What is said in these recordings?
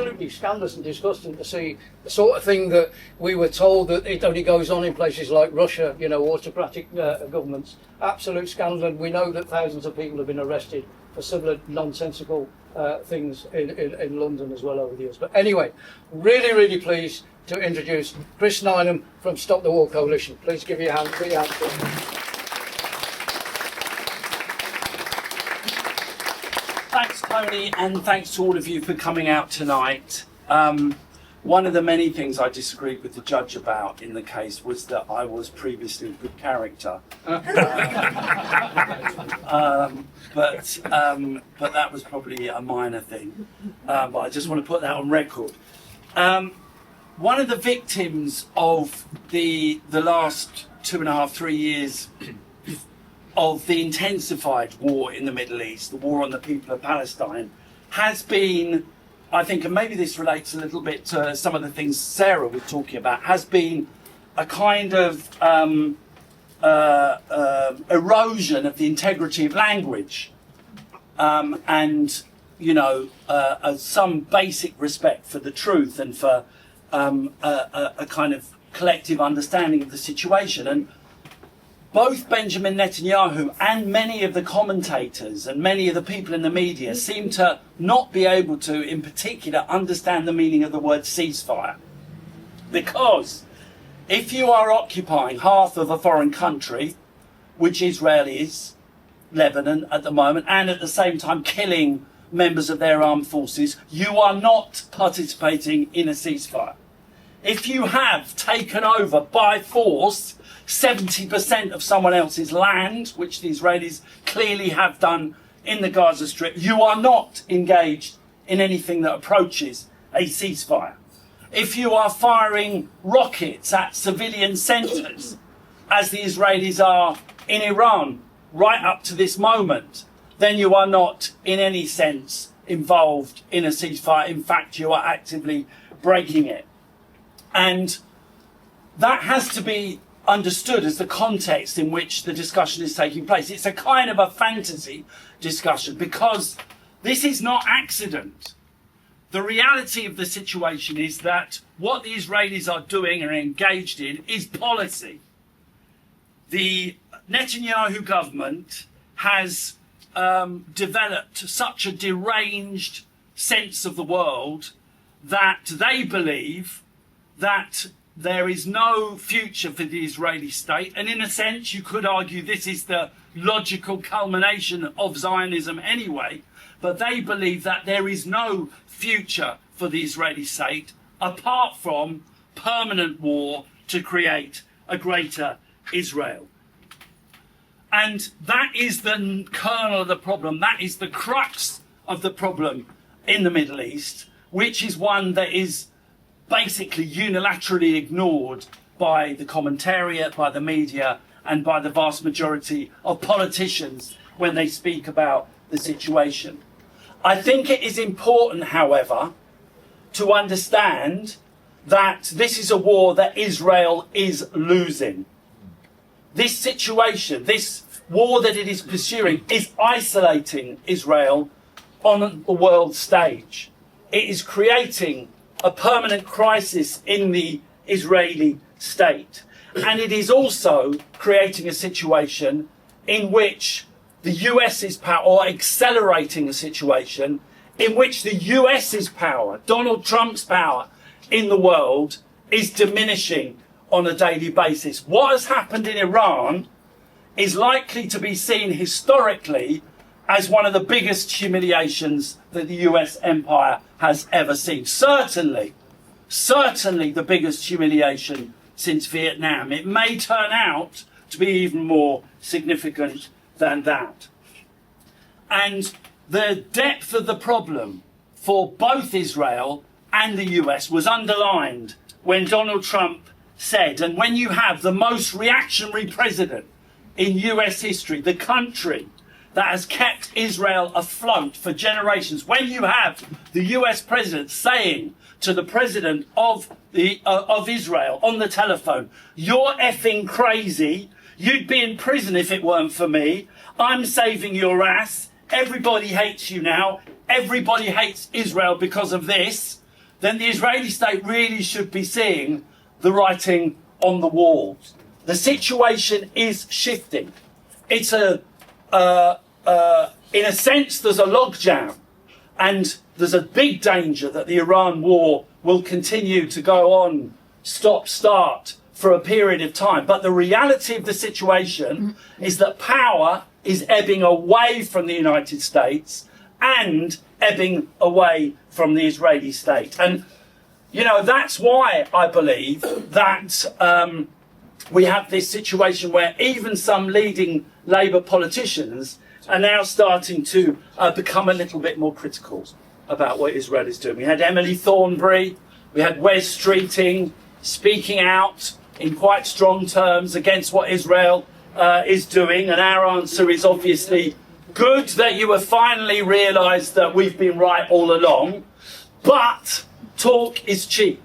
Absolutely scandalous and disgusting to see the sort of thing that we were told that it only goes on in places like Russia, you know, autocratic governments. Absolute scandal, and we know that thousands of people have been arrested for similar nonsensical things in London as well over the years. But anyway, really, really pleased to introduce Chris Nineham from Stop the War Coalition. Please give your hand. Put your hand to him. Thanks, Tony, and thanks to all of you for coming out tonight. One of the many things I disagreed with the judge about in the case was that I was previously a good character. But that was probably a minor thing. But I just want to put that on record. One of the victims of the last 2.5, 3 years of the intensified war in the Middle East, the war on the people of Palestine, has been, I think, and maybe this relates a little bit to some of the things Sarah was talking about, has been a kind of erosion of the integrity of language and, you know, some basic respect for the truth and for a kind of collective understanding of the situation. And both Benjamin Netanyahu and many of the commentators and many of the people in the media seem to not be able to, in particular, understand the meaning of the word ceasefire. Because if you are occupying half of a foreign country, which Israel is, Lebanon at the moment, and at the same time killing members of their armed forces, you are not participating in a ceasefire. If you have taken over by force 70% of someone else's land, which the Israelis clearly have done in the Gaza Strip, you are not engaged in anything that approaches a ceasefire. If you are firing rockets at civilian centres, as the Israelis are in Iran right up to this moment, then you are not in any sense involved in a ceasefire. In fact, you are actively breaking it. And that has to be understood as the context in which the discussion is taking place. It's a kind of a fantasy discussion because this is not accident. The reality of the situation is that what the Israelis are doing and are engaged in is policy. The Netanyahu government has developed such a deranged sense of the world that they believe that there is no future for the Israeli state. And in a sense, you could argue this is the logical culmination of Zionism anyway. But they believe that there is no future for the Israeli state apart from permanent war to create a greater Israel. And that is the kernel of the problem. That is the crux of the problem in the Middle East, which is one that is basically unilaterally ignored by the commentariat, by the media, and by the vast majority of politicians when they speak about the situation. I think it is important, however, to understand that this is a war that Israel is losing. This situation, this war that it is pursuing, is isolating Israel on the world stage. It is creating a permanent crisis in the Israeli state. And it is also creating a situation in which the US's power, or accelerating a situation in which the US's power, Donald Trump's power in the world, is diminishing on a daily basis. What has happened in Iran is likely to be seen historically as one of the biggest humiliations that the US empire has ever seen. Certainly the biggest humiliation since Vietnam. It may turn out to be even more significant than that. And the depth of the problem for both Israel and the US was underlined when Donald Trump said, and when you have the most reactionary president in US history, the country that has kept Israel afloat for generations, when you have the US president saying to the president of Israel on the telephone, "You're effing crazy. You'd be in prison if it weren't for me. I'm saving your ass. Everybody hates you now. Everybody hates Israel because of this." then the Israeli state really should be seeing the writing on the wall. The situation is shifting. It's in a sense, there's a logjam, and there's a big danger that the Iran war will continue to go on, stop-start, for a period of time. But the reality of the situation is that power is ebbing away from the United States and ebbing away from the Israeli state. And, you know, that's why I believe that we have this situation where even some leading Labour politicians are now starting to become a little bit more critical about what Israel is doing. We had Emily Thornberry, we had Wes Streeting speaking out in quite strong terms against what Israel is doing, and our answer is obviously good that you have finally realised that we've been right all along, but talk is cheap.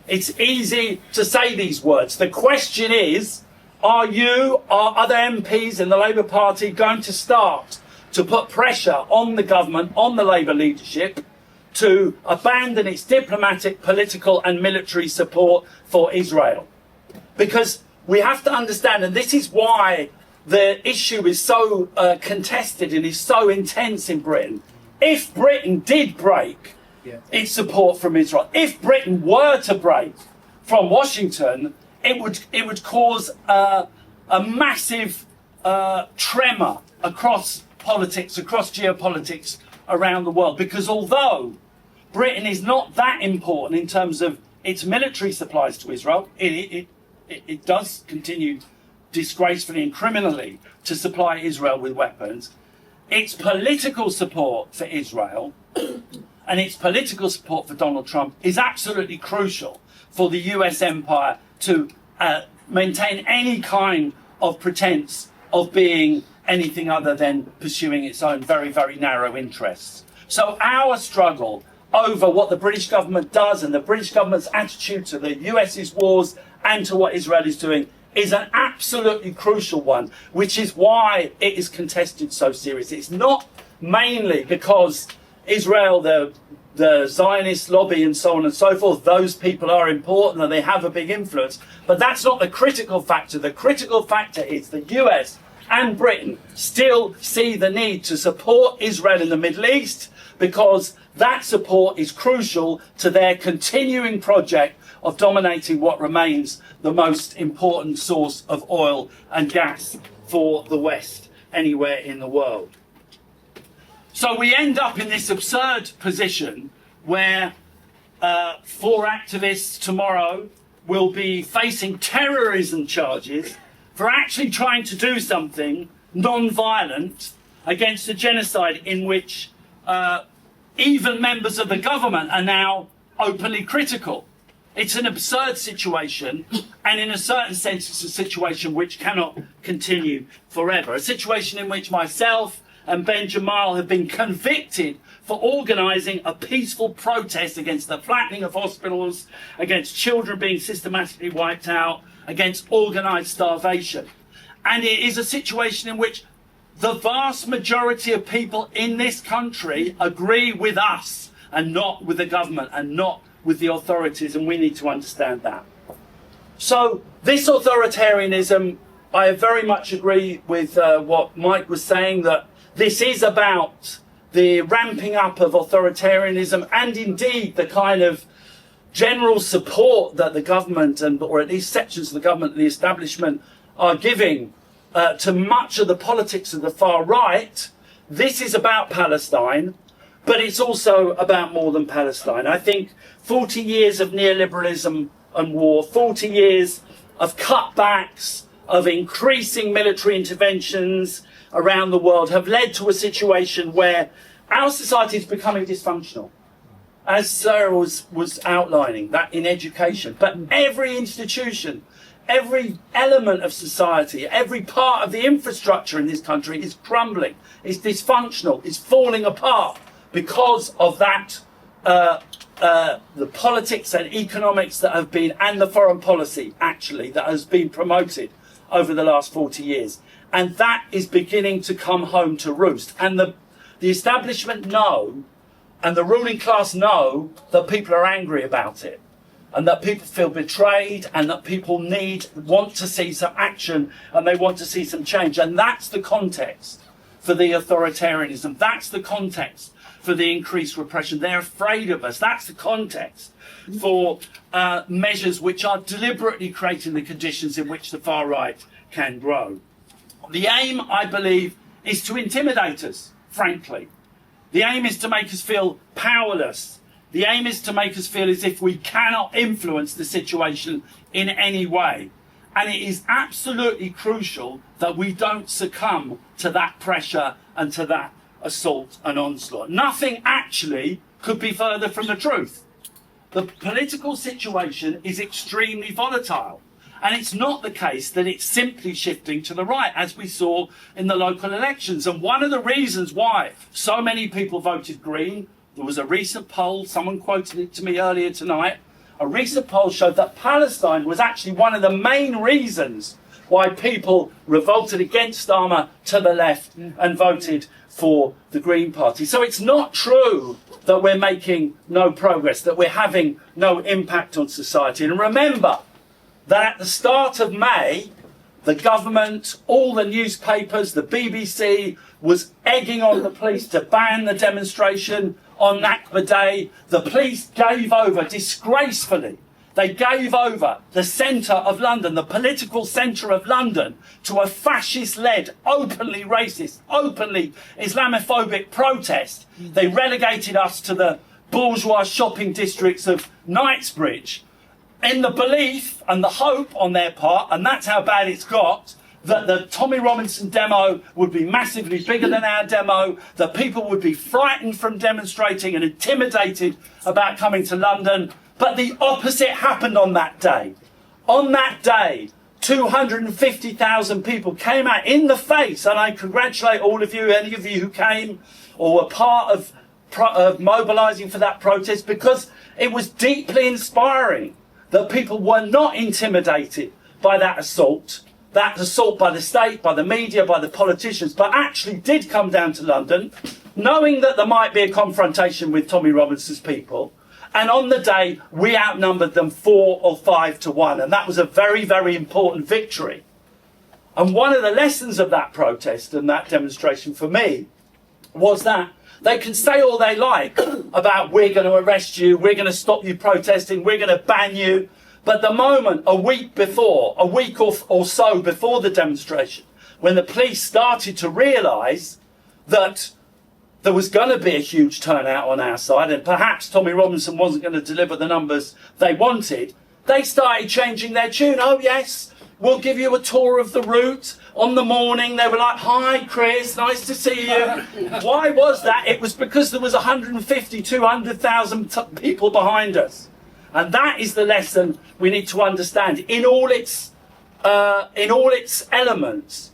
It's easy to say these words. The question is, are other MPs in the Labour Party going to start to put pressure on the government, on the Labour leadership, to abandon its diplomatic, political and military support for Israel? Because we have to understand, and this is why the issue is so contested and is so intense in Britain. If Britain did break its support from Israel, if Britain were to break from Washington, it would cause a massive tremor across politics, across geopolitics around the world. Because although Britain is not that important in terms of its military supplies to Israel, it does continue disgracefully and criminally to supply Israel with weapons. Its political support for Israel and its political support for Donald Trump is absolutely crucial for the US empire to maintain any kind of pretense of being anything other than pursuing its own very, very narrow interests. So our struggle over what the British government does and the British government's attitude to the US's wars and to what Israel is doing is an absolutely crucial one, which is why it is contested so seriously. It's not mainly because Israel, the Zionist lobby and so on and so forth, those people are important and they have a big influence, but that's not the critical factor. The critical factor is the US and Britain still see the need to support Israel in the Middle East, because that support is crucial to their continuing project of dominating what remains the most important source of oil and gas for the West anywhere in the world. So we end up in this absurd position where 4 activists tomorrow will be facing terrorism charges for actually trying to do something non-violent against a genocide in which even members of the government are now openly critical. It's an absurd situation, and in a certain sense it's a situation which cannot continue forever. A situation in which myself and Ben Jamal have been convicted for organising a peaceful protest against the flattening of hospitals, against children being systematically wiped out, against organised starvation. And it is a situation in which the vast majority of people in this country agree with us and not with the government and not with the authorities, and we need to understand that. So this authoritarianism, I very much agree with what Mike was saying, that this is about the ramping up of authoritarianism and indeed the kind of general support that the government, or at least sections of the government and the establishment, are giving to much of the politics of the far right. This is about Palestine, but it's also about more than Palestine. I think 40 years of neoliberalism and war, 40 years of cutbacks, of increasing military interventions around the world have led to a situation where our society is becoming dysfunctional, as Sarah was outlining, that in education. But every institution, every element of society, every part of the infrastructure in this country is crumbling, is dysfunctional, is falling apart because of that, the politics and economics that have been, and the foreign policy actually, that has been promoted over the last 40 years. And that is beginning to come home to roost. And the establishment know, And the ruling class know that people are angry about it, and that people feel betrayed, and that people want to see some action, and they want to see some change. And that's the context for the authoritarianism. That's the context for the increased repression. They're afraid of us. That's the context for measures which are deliberately creating the conditions in which the far right can grow. The aim, I believe, is to intimidate us, frankly. The aim is to make us feel powerless. The aim is to make us feel as if we cannot influence the situation in any way. And it is absolutely crucial that we don't succumb to that pressure and to that assault and onslaught. Nothing actually could be further from the truth. The political situation is extremely volatile. And it's not the case that it's simply shifting to the right, as we saw in the local elections. And one of the reasons why so many people voted Green, there was a recent poll, someone quoted it to me earlier tonight, a recent poll showed that Palestine was actually one of the main reasons why people revolted against Starmer to the left and voted for the Green Party. So it's not true that we're making no progress, that we're having no impact on society. And remember that at the start of May, the government, all the newspapers, the BBC was egging on the police to ban the demonstration on Nakba Day. The police gave over disgracefully. They gave over the centre of London, the political centre of London, to a fascist-led, openly racist, openly Islamophobic protest. They relegated us to the bourgeois shopping districts of Knightsbridge in the belief and the hope on their part, and that's how bad it's got, that the Tommy Robinson demo would be massively bigger than our demo, that people would be frightened from demonstrating and intimidated about coming to London. But the opposite happened on that day. On that day, 250,000 people came out in the face, and I congratulate all of you, any of you who came or were part of mobilising for that protest, because it was deeply inspiring that people were not intimidated by that assault by the state, by the media, by the politicians, but actually did come down to London, knowing that there might be a confrontation with Tommy Robinson's people. And on the day, we outnumbered them 4 or 5 to 1. And that was a very, very important victory. And one of the lessons of that protest and that demonstration for me was that they can say all they like about we're going to arrest you, we're going to stop you protesting, we're going to ban you. But the moment, a week or so before the demonstration, when the police started to realise that there was going to be a huge turnout on our side, and perhaps Tommy Robinson wasn't going to deliver the numbers they wanted, they started changing their tune. Oh yes, we'll give you a tour of the route. On the morning, they were like, hi Chris, nice to see you. Why was that? It was because there was 150, 200,000 people behind us. And that is the lesson we need to understand in all its elements.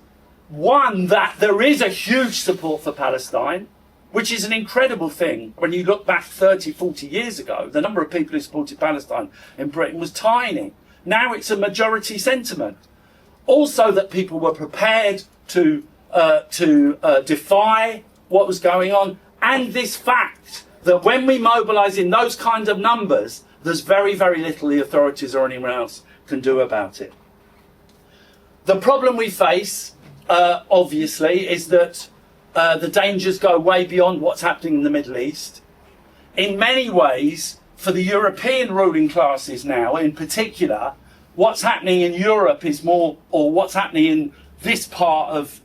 One, that there is a huge support for Palestine, which is an incredible thing. When you look back 30, 40 years ago, the number of people who supported Palestine in Britain was tiny. Now it's a majority sentiment. Also that people were prepared to defy what was going on. And this fact that when we mobilise in those kind of numbers, there's very, very little the authorities or anyone else can do about it. The problem we face, obviously, is that the dangers go way beyond what's happening in the Middle East. In many ways, for the European ruling classes now, in particular, what's happening in Europe is more, or what's happening in this part of,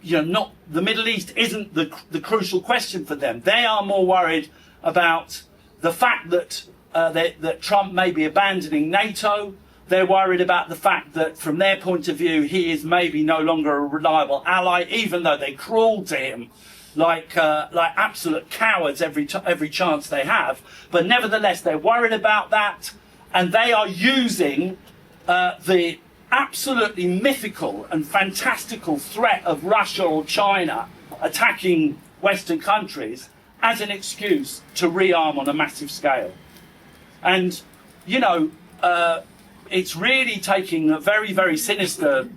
not the Middle East isn't the crucial question for them. They are more worried about the fact that that Trump may be abandoning NATO. They're worried about the fact that, from their point of view, he is maybe no longer a reliable ally, even though they crawl to him like absolute cowards every chance they have. But nevertheless, they're worried about that, and they are using the absolutely mythical and fantastical threat of Russia or China attacking Western countries as an excuse to rearm on a massive scale. And, it's really taking a very, very sinister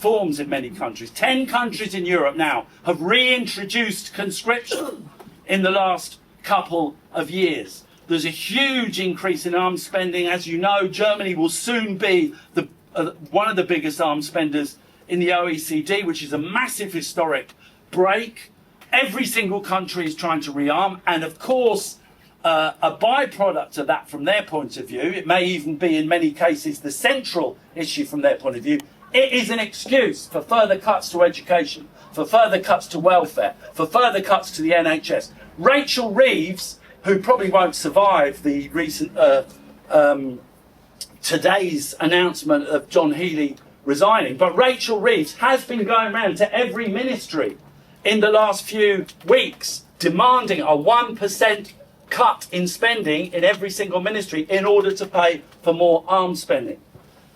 forms in many countries. 10 countries in Europe now have reintroduced conscription in the last couple of years. There's a huge increase in arms spending. As you know, Germany will soon be one of the biggest arms spenders in the OECD, which is a massive historic break. Every single country is trying to rearm, and of course, a byproduct of that from their point of view, it may even be in many cases the central issue from their point of view, it is an excuse for further cuts to education, for further cuts to welfare, for further cuts to the NHS. Rachel Reeves, who probably won't survive the recent today's announcement of John Healey resigning, but Rachel Reeves has been going around to every ministry in the last few weeks demanding a 1% cut in spending in every single ministry in order to pay for more arms spending.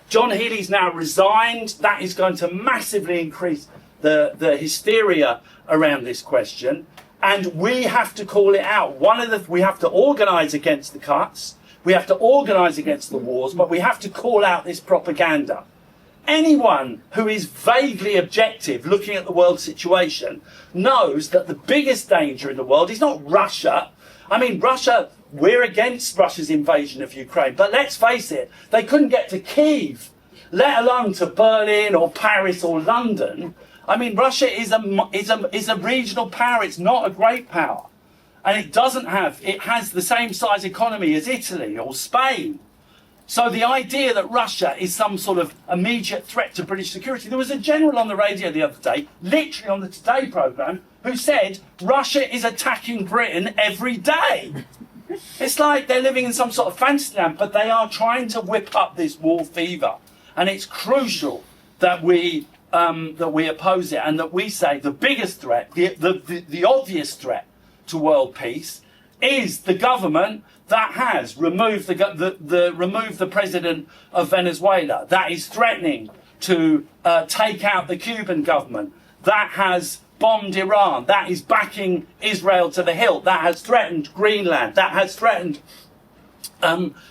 John Healey's now resigned. That is going to massively increase the hysteria around this question. And we have to call it out. We have to organise against the cuts. We have to organise against the wars, but we have to call out this propaganda. Anyone who is vaguely objective looking at the world situation knows that the biggest danger in the world is not Russia. I mean, Russia, we're against Russia's invasion of Ukraine, but let's face it, they couldn't get to Kyiv, let alone to Berlin or Paris or London. I mean, Russia is a regional power. It's not a great power. And it has the same size economy as Italy or Spain. So the idea that Russia is some sort of immediate threat to British security, there was a general on the radio the other day, literally on the Today programme, who said Russia is attacking Britain every day. It's like they're living in some sort of fantasy land, but they are trying to whip up this war fever. And it's crucial that we oppose it, and that we say the biggest threat, the obvious threat to world peace is the government that has removed the president of Venezuela, that is threatening to take out the Cuban government, that has bombed Iran, that is backing Israel to the hilt, that has threatened Greenland, that has threatened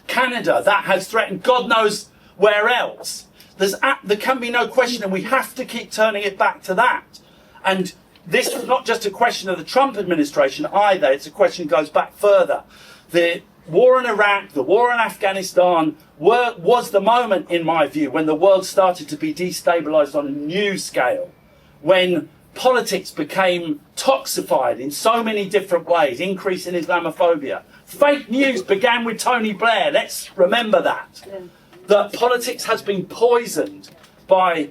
Canada, that has threatened God knows where else. There can be no question, and we have to keep turning it back to that. And this is not just a question of the Trump administration either, it's a question that goes back further. The war in Iraq, the war in Afghanistan was the moment, in my view, when the world started to be destabilised on a new scale, when politics became toxified in so many different ways, increase in Islamophobia. Fake news began with Tony Blair, let's remember that. Yeah. That politics has been poisoned by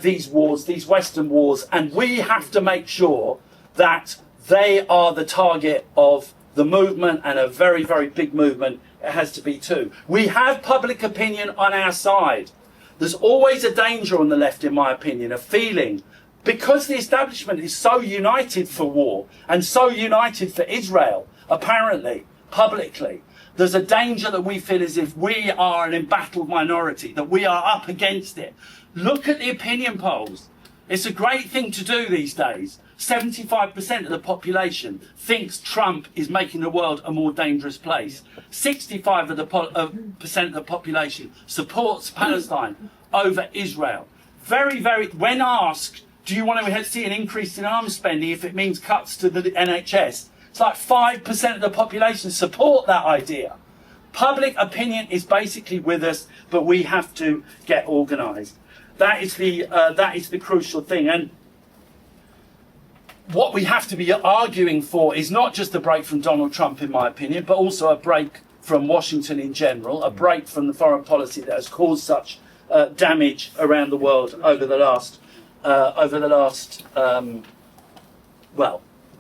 these wars, these Western wars, and we have to make sure that they are the target of the movement, and a very, very big movement it has to be too. We have public opinion on our side. There's always a danger on the left, in my opinion, of feeling, because the establishment is so united for war and so united for Israel, apparently, publicly, there's a danger that we feel as if we are an embattled minority, that we are up against it. Look at the opinion polls. It's a great thing to do these days. 75% of the population thinks Trump is making the world a more dangerous place. 65% of the population supports Palestine over Israel. When asked, do you want to see an increase in arms spending if it means cuts to the NHS? It's like 5% of the population support that idea. Public opinion is basically with us, but we have to get organised. That is the crucial thing. And what we have to be arguing for is not just a break from Donald Trump, in my opinion, but also a break from Washington in general, a break from the foreign policy that has caused such damage around the world over the last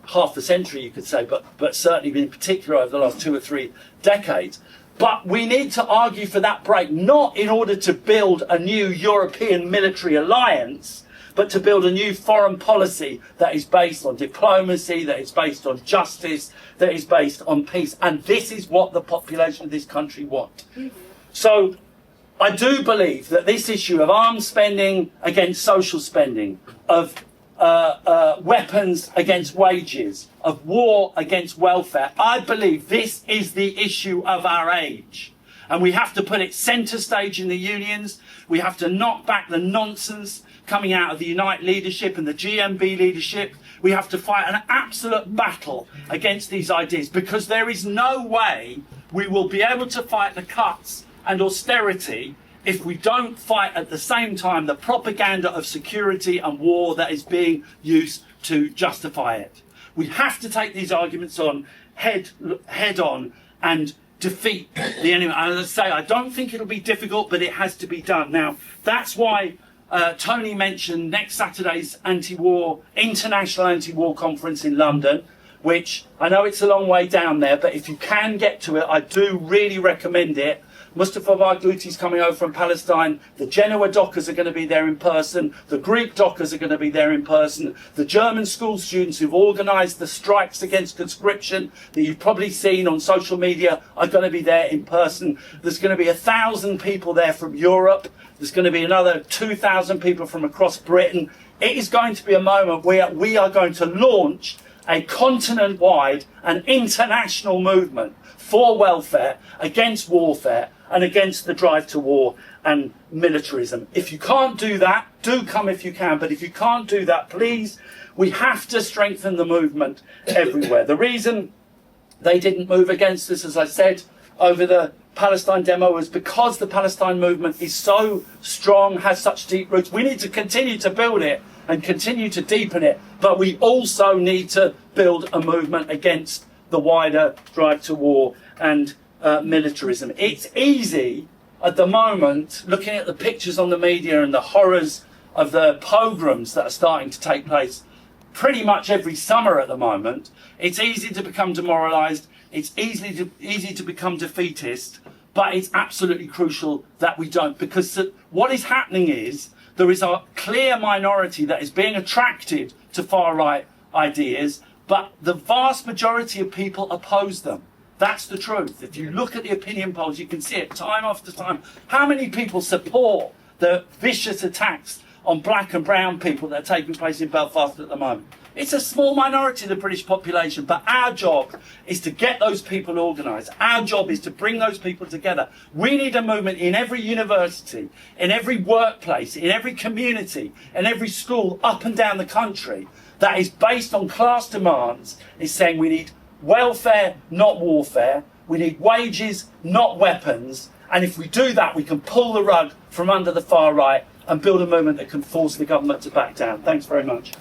half a century, you could say, but certainly in particular over the last 2 or 3 decades. But we need to argue for that break, not in order to build a new European military alliance, but to build a new foreign policy that is based on diplomacy, that is based on justice, that is based on peace. And this is what the population of this country want. So I do believe that this issue of arms spending against social spending, of weapons against wages, of war against welfare, I believe this is the issue of our age. And we have to put it centre stage in the unions. We have to knock back the nonsense coming out of the Unite leadership and the GMB leadership. We have to fight an absolute battle against these ideas, because there is no way we will be able to fight the cuts and austerity if we don't fight at the same time the propaganda of security and war that is being used to justify it. We have to take these arguments on head on and defeat the enemy. And as I say, I don't think it'll be difficult, but it has to be done. Now, that's why Tony mentioned next Saturday's international anti-war conference in London, which I know it's a long way down there, but if you can get to it, I do really recommend it. Mustafa Barghouti's coming over from Palestine. The Genoa dockers are going to be there in person. The Greek dockers are going to be there in person. The German school students who've organised the strikes against conscription that you've probably seen on social media are going to be there in person. There's going to be 1,000 people there from Europe. There's going to be another 2,000 people from across Britain. It is going to be a moment where we are going to launch a continent-wide and international movement for welfare, against warfare, and against the drive to war and militarism. If you can't do that, do come if you can. But if you can't do that, please, we have to strengthen the movement everywhere. The reason they didn't move against us, as I said, over the Palestine demo was because the Palestine movement is so strong, has such deep roots. We need to continue to build it and continue to deepen it. But we also need to build a movement against the wider drive to war and militarism. It's easy at the moment, looking at the pictures on the media and the horrors of the pogroms that are starting to take place pretty much every summer at the moment. It's easy to become demoralised. It's easy to become defeatist. But it's absolutely crucial that we don't, because what is happening is there is a clear minority that is being attracted to far-right ideas, but the vast majority of people oppose them. That's the truth. If you look at the opinion polls, you can see it time after time. How many people support the vicious attacks on black and brown people that are taking place in Belfast at the moment? It's a small minority of the British population, but our job is to get those people organised. Our job is to bring those people together. We need a movement in every university, in every workplace, in every community, in every school up and down the country that is based on class demands, is saying we need welfare, not warfare. We need wages, not weapons. And if we do that, we can pull the rug from under the far right and build a movement that can force the government to back down. Thanks very much.